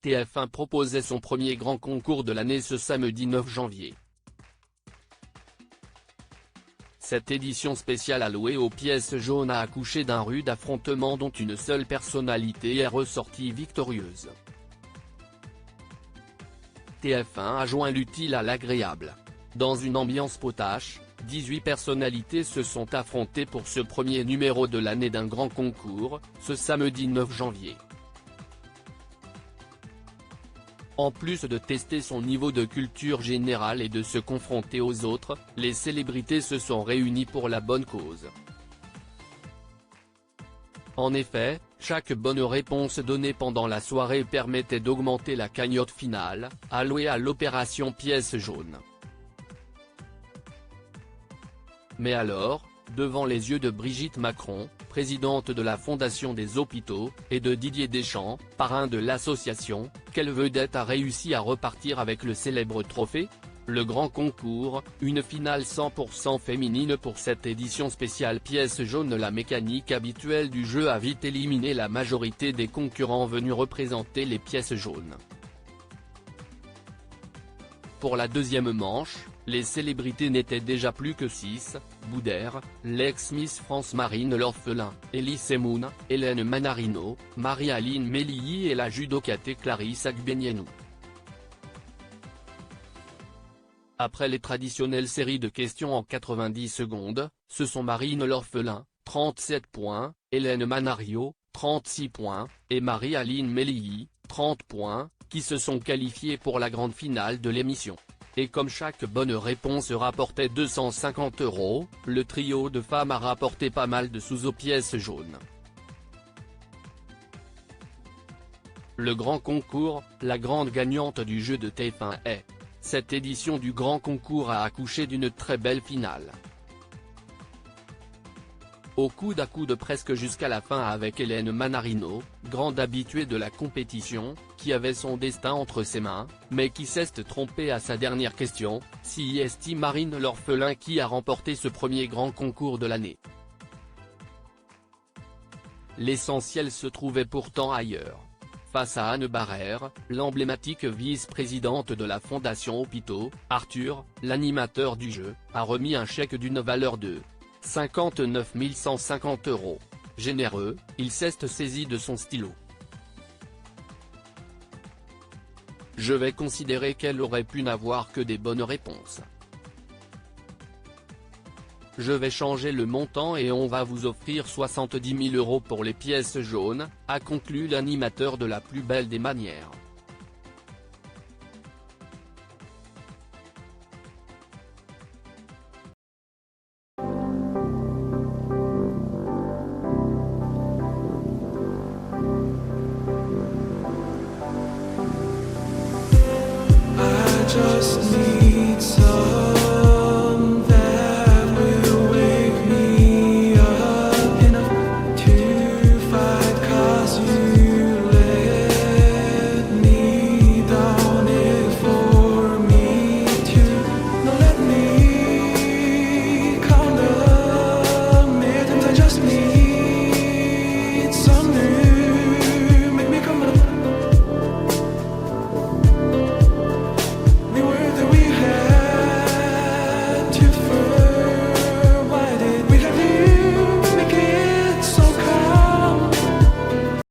TF1 proposait son premier grand concours de l'année ce samedi 9 janvier. Cette édition spéciale allouée aux pièces jaunes a accouché d'un rude affrontement dont une seule personnalité est ressortie victorieuse. TF1 a joint l'utile à l'agréable. Dans une ambiance potache, 18 personnalités se sont affrontées pour ce premier numéro de l'année d'un grand concours, ce samedi 9 janvier. En plus de tester son niveau de culture générale et de se confronter aux autres, les célébrités se sont réunies pour la bonne cause. En effet, chaque bonne réponse donnée pendant la soirée permettait d'augmenter la cagnotte finale, allouée à l'opération Pièces jaunes. Mais alors, devant les yeux de Brigitte Macron, présidente de la Fondation des hôpitaux, et de Didier Deschamps, parrain de l'association, quelle vedette a réussi à repartir avec le célèbre trophée ? Le grand concours, une finale 100% féminine pour cette édition spéciale Pièces jaunes. La mécanique habituelle du jeu a vite éliminé la majorité des concurrents venus représenter les pièces jaunes. Pour la deuxième manche, les célébrités n'étaient déjà plus que 6, Boudère, l'ex-Miss France Marine L'Orphelin, Elie Semoun, Hélène Manarino, Marie-Aline Mélihi et la judokate Clarisse Agbenienou. Après les traditionnelles séries de questions en 90 secondes, ce sont Marine L'Orphelin, 37 points, Hélène Manarino, 36 points, et Marie-Aline Mélihi, 30 points, qui se sont qualifiées pour la grande finale de l'émission. Et comme chaque bonne réponse rapportait 250 €, le trio de femmes a rapporté pas mal de sous aux pièces jaunes. Le grand concours, la grande gagnante du jeu de TF1 est. Cette édition du grand concours a accouché d'une très belle finale. Au coude à coude presque jusqu'à la fin avec Hélène Manarino, grande habituée de la compétition, qui avait son destin entre ses mains, mais qui s'est trompée à sa dernière question, si est Marine L'Orphelin qui a remporté ce premier grand concours de l'année. L'essentiel se trouvait pourtant ailleurs. Face à Anne Barrère, l'emblématique vice-présidente de la Fondation Hôpitaux, Arthur, l'animateur du jeu, a remis un chèque d'une valeur de 59 150 €. Généreux, il s'est saisi de son stylo. Je vais considérer qu'elle aurait pu n'avoir que des bonnes réponses. Je vais changer le montant et on va vous offrir 70 000 € pour les pièces jaunes, a conclu l'animateur de la plus belle des manières. Just need